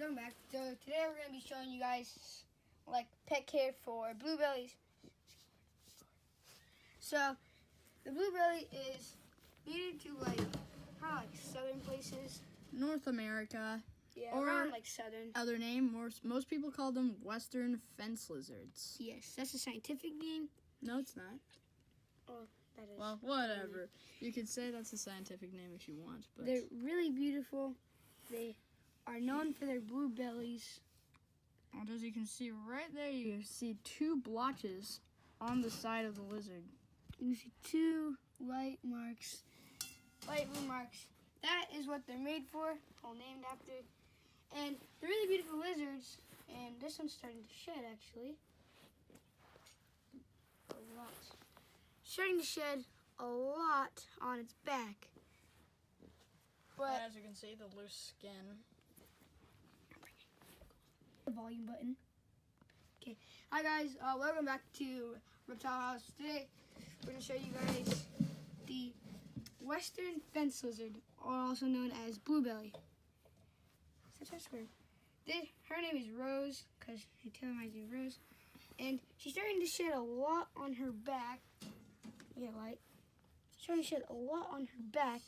welcome back. So today we're going to be showing you guys like pet care for blue bellies. So the blue belly is native to like southern places. North America. Yeah, or around like southern. Other name, most people call them western fence lizards. Yes, that's a scientific name. No, it's not. Oh, that is. Well, whatever. You could say that's a scientific name if you want, but they're really beautiful. They are known for their blue bellies. And as you can see right there, you see two blotches on the side of the lizard. You see two light blue marks. That is what they're made for, all named after. And they're really beautiful lizards. And this one's starting to shed, actually. A lot. Starting to shed a lot on its back. But as you can see, the loose skin. The volume button. Okay. Hi guys, welcome back to Reptile House. Today we're going to show you guys the western fence lizard, or also known as blue belly. That's our square. Her name is Rose, because her tail reminds me of Rose. And she's starting to shed a lot on her back. Yeah, light. She's starting to shed a lot on her back.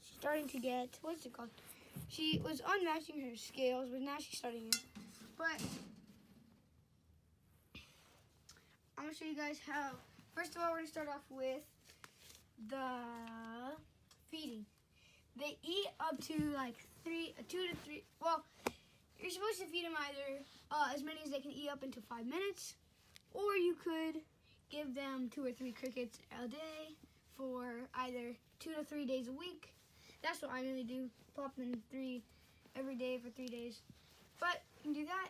She's starting to get, what's it called? She was unmatching her scales, but now she's starting to. But I'm going to show you guys how. First of all, we're going to start off with the feeding. They eat up to like 2 to 3. Well, you're supposed to feed them either as many as they can eat up into 5 minutes, or you could give them 2 or 3 crickets a day for either 2 to 3 days a week. That's what I really do. Plop them in 3 every day for 3 days. But you can do that,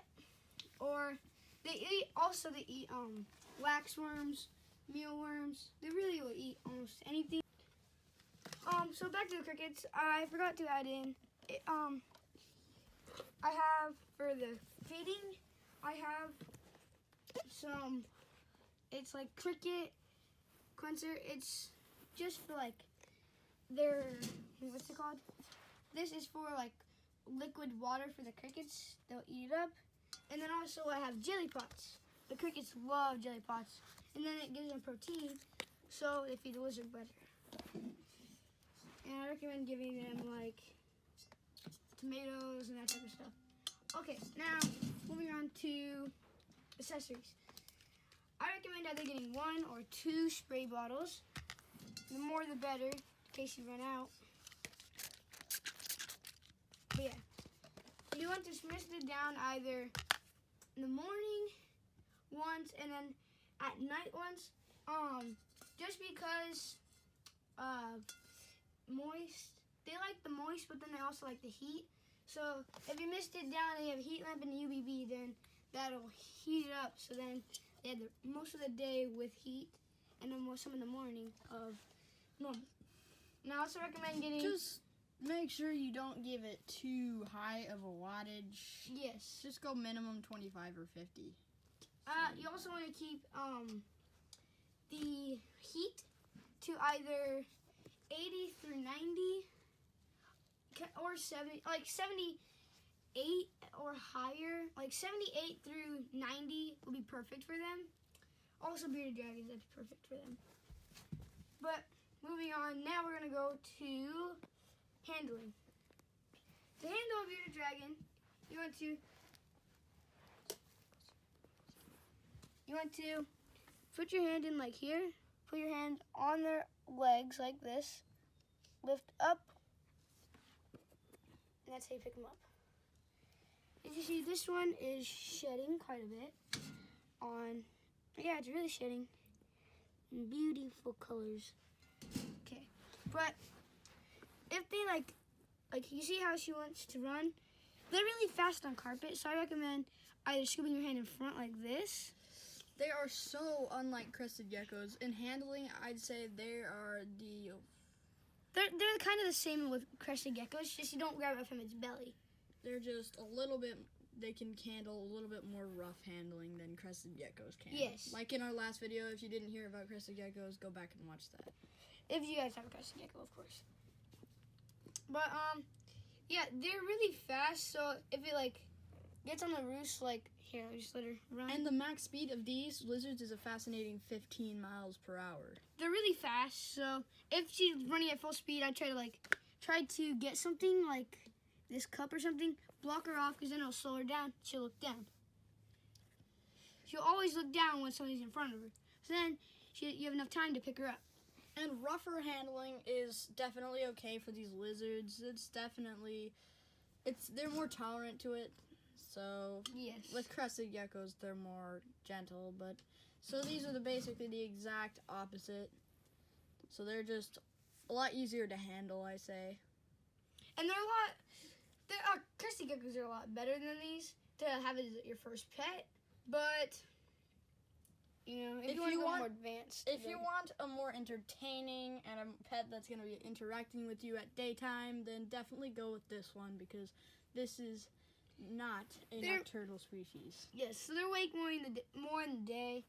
or they eat waxworms, mealworms. They really will eat almost anything. So back to the crickets. I forgot to add in. I have for the feeding. I have some. It's like cricket cleanser. It's just for like their, what's it called? This is for like liquid water for the crickets. They'll eat it up. And then also I have jelly pots. The crickets love jelly pots. And then it gives them protein, so they feed the lizard better. And I recommend giving them like tomatoes and that type of stuff. Okay, now moving on to accessories. I recommend either getting 1 or 2 spray bottles. The more the better, in case you run out. But yeah, you want to mist it down either in the morning once and then at night once. Just because moist, they like the moist, but then they also like the heat. So if you mist it down and you have a heat lamp and a UVB, then that'll heat it up. So then they have most of the day with heat, and then some in the morning of normal. And I also recommend getting. Just make sure you don't give it too high of a wattage. Yes. Just go minimum 25 or 50. You also want to keep the heat to either 80 through 90 or 70, like 78 or higher. Like 78 through 90 will be perfect for them. Also bearded dragons, that's perfect for them. But moving on, now we're going to go to handling. To handle a bearded dragon, you want to put your hand in like here. Put your hand on their legs like this. Lift up. And that's how you pick them up. As you see, this one is shedding quite a bit. Yeah, it's really shedding. In beautiful colors. Okay. But if they like you see how she wants to run? They're really fast on carpet, so I recommend either scooping your hand in front like this. They are so unlike crested geckos. In handling, I'd say they are They're kind of the same with crested geckos, just you don't grab it from its belly. They're just a little bit, they can handle a little bit more rough handling than crested geckos can. Yes. Like in our last video, if you didn't hear about crested geckos, go back and watch that. If you guys have a crested gecko, of course. But Yeah, they're really fast. So if it like gets on the roost, like here, I just let her run. And the max speed of these lizards is a fascinating 15 miles per hour. They're really fast. So if she's running at full speed, I try to get something like this cup or something, block her off, because then it'll slow her down. She'll look down. She'll always look down when somebody's in front of her. So then you have enough time to pick her up. And rougher handling is definitely okay for these lizards. They're more tolerant to it. So Yes. with crested geckos, they're more gentle. So these are basically the exact opposite. So they're just a lot easier to handle, I say. And crested geckos are a lot better than these to have as your first pet. But if you want to go more advanced, if you want a more entertaining and a pet that's going to be interacting with you at daytime, then definitely go with this one, because this is not a nocturnal species. Yes, so they're awake more in the day.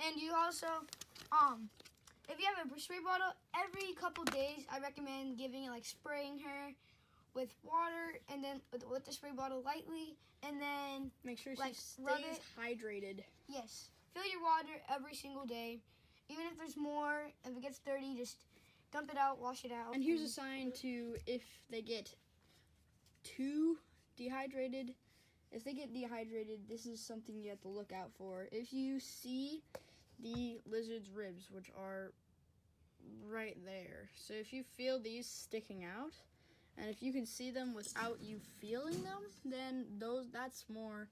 And you also, if you have a spray bottle, every couple days I recommend giving it, like spraying her with water, and then with the spray bottle lightly, and then make sure like, she stays hydrated. Yes. Fill your water every single day. Even if there's more, if it gets dirty, just dump it out, wash it out. And here's a sign to if they get too dehydrated. If they get dehydrated, this is something you have to look out for. If you see the lizard's ribs, which are right there. So if you feel these sticking out, and if you can see them without you feeling them, then that's more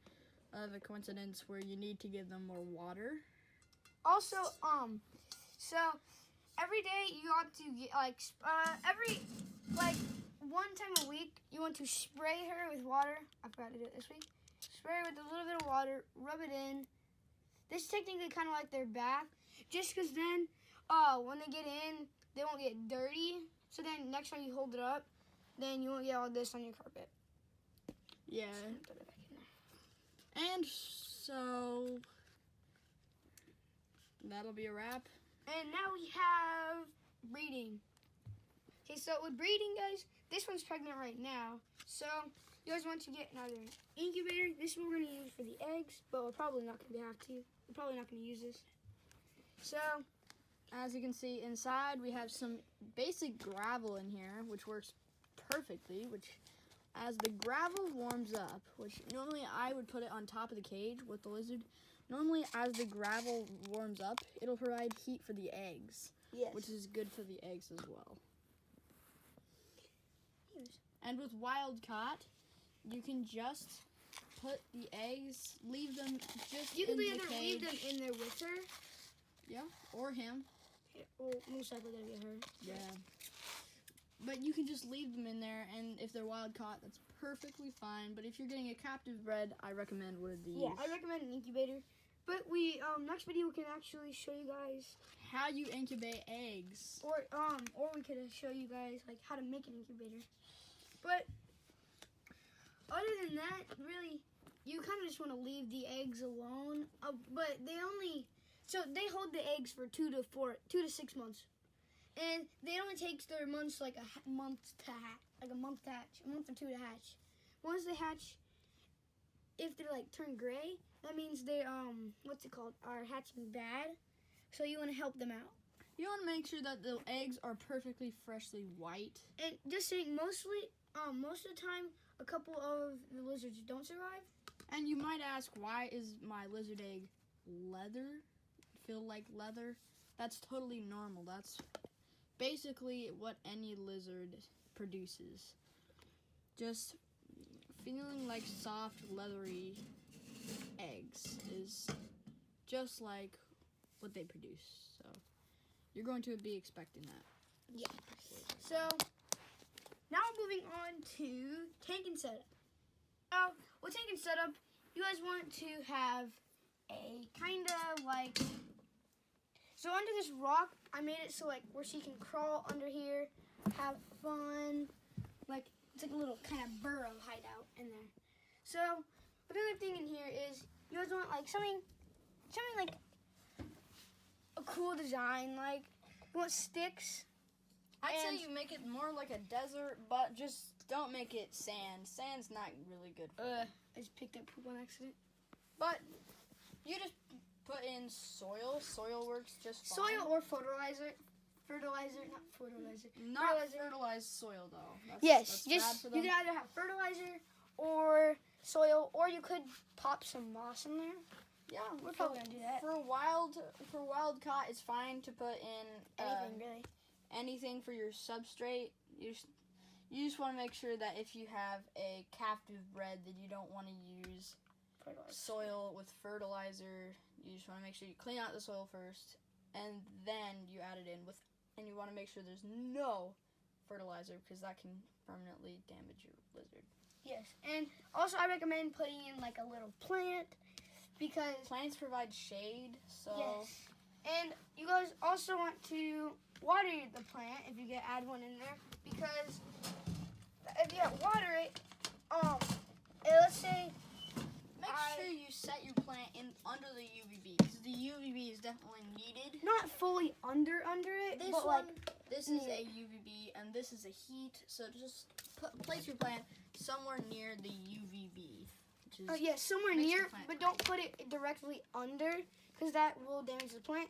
of a coincidence where you need to give them more water. Also, so every day you ought to get every one time a week you want to spray her with water. I forgot to do it this week. Spray her with a little bit of water, rub it in. This is technically kind of like their bath, just because then when they get in, they won't get dirty. So then next time you hold it up, then you won't get all this on your carpet. Yeah. Put it back in there. And so that'll be a wrap. And now we have breeding. Okay, so with breeding, guys, this one's pregnant right now. So you guys want to get another incubator. This is what we're going to use for the eggs, but we're probably not going to have to. We're probably not going to use this. So as you can see inside, we have some basic gravel in here, which works perfectly, as the gravel warms up, which normally I would put it on top of the cage with the lizard. Normally, as the gravel warms up, it'll provide heat for the eggs, yes, which is good for the eggs as well. Yes. And with wild caught, you can just put the eggs, leave them just you in can the either cage. leave them in there with her. Yeah, or him. Well, most likely gonna be her. Yeah. But you can just leave them in there, and if they're wild caught, that's perfectly fine. But if you're getting a captive bred, I recommend one of these. Yeah, I recommend an incubator. But we next video we can actually show you guys how you incubate eggs. Or we could show you guys like how to make an incubator. But other than that, really, you kind of just want to leave the eggs alone. But they hold the eggs for 2 to 6 months. And it only takes their months like a month to hatch, a month or two to hatch. Once they hatch, if they're like turn gray, that means they are hatching bad. So you want to help them out. You want to make sure that the eggs are perfectly freshly white. And just saying, most of the time, a couple of the lizards don't survive. And you might ask, why is my lizard egg feel like leather? That's totally normal. That's basically what any lizard produces. Just feeling like soft, leathery eggs is just like what they produce. So you're going to be expecting that. Yeah. So now we're moving on to tank and setup. With tank and setup, you guys want to have a kind of like, so under this rock, I made it so like where she can crawl under here, have fun, like it's like a little kind of burrow hideout in there. So another thing in here is you guys want like something like a cool design, like you want sticks I'd say you make it more like a desert, but just don't make it sand. Sand's not really good for it. I just picked up poop on accident. But you just put in soil. Soil works just fine. Soil or fertilizer. Not fertilizer. Not fertilized soil, though. Yes, that's bad just for you them. can either have fertilizer or soil, or you could pop some moss in there. Yeah, We're probably gonna do that. For wild caught, it's fine to put in Anything really. anything for your substrate. You just want to make sure that if you have a captive bred, that you don't want to use Fertilizer. soil with fertilizer. You just want to make sure you clean out the soil first, and then you add it in with. And you want to make sure there's no fertilizer because that can permanently damage your lizard. Yes, and also I recommend putting in like a little plant because Plants provide shade, so yes, and you guys also want to water the plant if you add one in there because if you water it, let's say make sure you set your plant in under the UVB because the UVB is definitely needed. not fully under it, This but one, like this is a UVB and this is a heat, so just place your plant somewhere near the UVB. Which is somewhere makes the near, plant but don't put it directly under because that will damage the plant.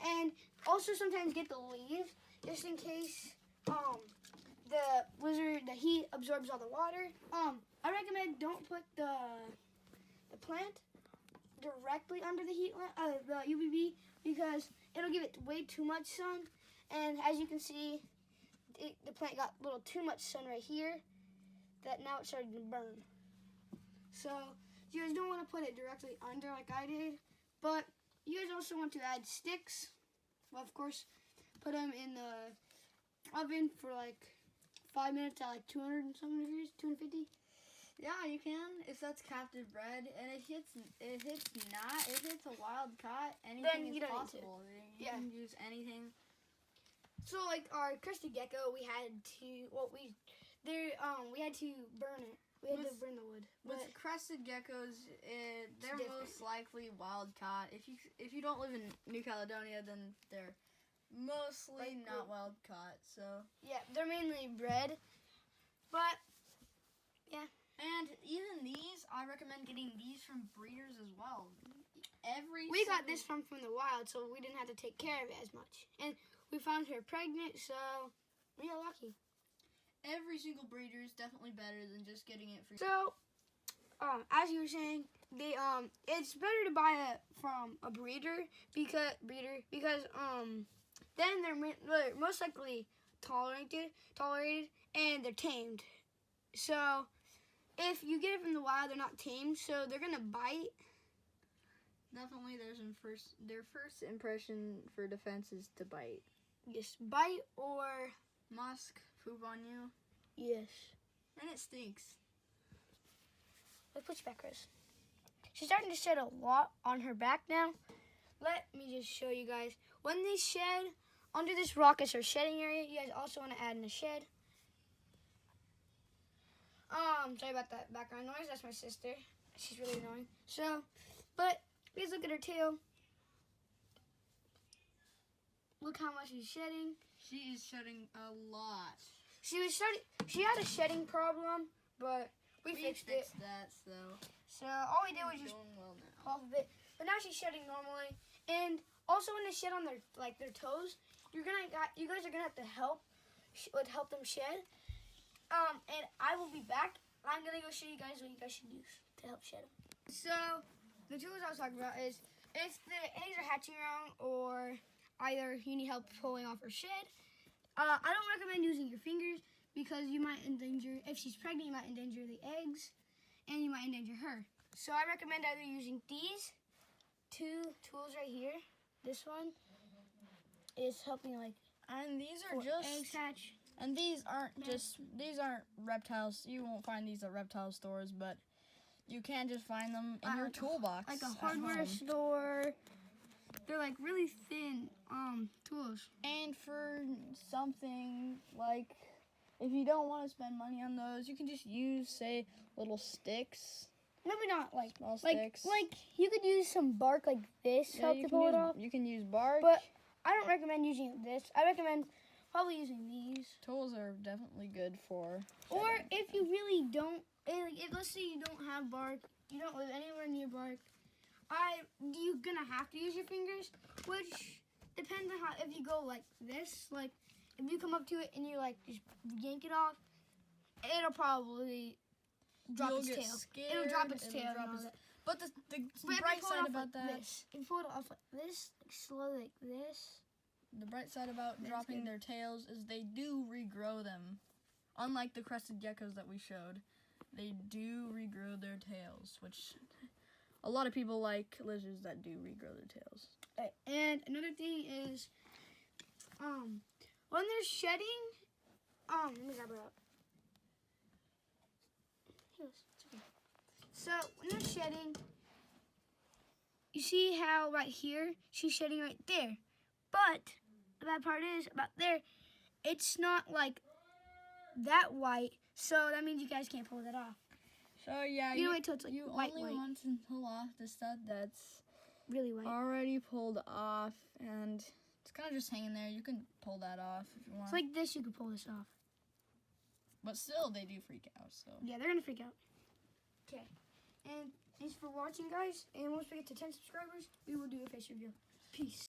And also sometimes get the leaves just in case the heat absorbs all the water. I recommend don't put the plant directly under the the UVB because it'll give it way too much sun. And as you can see, the plant got a little too much sun right here. That now it's starting to burn. So you guys don't want to put it directly under like I did, but you guys also want to add sticks. Well, of course, put them in the oven for like 5 minutes at like 200 and something degrees, 250. yeah, you can if that's captive bred, and if it's a wild caught, Then anything you is don't need to. possible. You Yeah. can use anything. So like our crested gecko, we had to we had to burn it. We had to burn the wood. With But crested geckos, they're different. most likely wild caught. If you don't live in New Caledonia, then they're mostly Like, not wild caught. So yeah, they're mainly bred. But and even these, I recommend getting these from breeders as well. we got this from the wild, so we didn't have to take care of it as much. And we found her pregnant, so we got lucky. Every single breeder is definitely better than just getting it for. So, as you were saying, it's better to buy it from a breeder because then they're most likely tolerated, and they're tamed. So, if you get it from the wild, they're not tamed, so they're gonna bite. Definitely, their first impression for defense is to bite. Just bite or Musk, poop on you, yes. and it stinks. Let's put you back, Chris. She's starting to shed a lot on her back now. Let me just show you guys. When they shed, under this rock is her shedding area. You guys also want to add in the shed. Sorry about that background noise. That's my sister. She's really annoying. So, but please look at her tail. Look how much she's shedding. She is shedding a lot. She had a shedding problem, but we fixed it. that, so So all we did was just doing well now. half of it, but now she's shedding normally. And also when they shed on their toes, you guys are gonna have to help them shed. And I will be back. I'm gonna go show you guys what you guys should use to help shed them. So the tools I was talking about is if the eggs are hatching wrong, or either you need help pulling off her shed. I don't recommend using your fingers because you might endanger. If she's pregnant, you might endanger the eggs, and you might endanger her. So I recommend either using these two tools right here. This one is helping like And these are for just eggs hatch. and these aren't reptiles. You won't find these at reptile stores, but you can just find them in your toolbox. Like a at hardware home. store. They're like really thin tools. And for something like, if you don't want to spend money on those, you can just use, say, little sticks. Maybe not like Small like sticks. like you could use some bark like this to help you to can pull use, it off. You can use bark. But I don't recommend using this. I recommend probably using these. Tools are definitely good for. Or if you really don't, like, let's say you don't have bark, you don't live anywhere near bark, you're gonna have to use your fingers, which depends on how. If you go like this, like if you come up to it and you like just yank it off, it'll probably drop You'll its get tail. scared, It'll drop its it'll tail. drop and all its- that. But the But if you bright pull it side off about like that, this, if you pull it off like this, like slow like this. the bright side about That's dropping good. their tails is they do regrow them. Unlike the crested geckos that we showed, they do regrow their tails, which a lot of people like lizards that do regrow their tails. And another thing is, when they're shedding, let me grab her up. Here it is. It's okay. So when they're shedding, you see how right here she's shedding right there, but the bad part is about there, it's not like that white, so that means you guys can't pull that off. So yeah, You wait till it's like you white, only want to pull off the stuff that's really white. already pulled off, and it's kind of just hanging there. You can pull that off if you want. It's like this, you could pull this off. But still, they do freak out. So Yeah, they're gonna freak out. Okay, and thanks for watching, guys. And once we get to 10 subscribers, we will do a face reveal. Peace.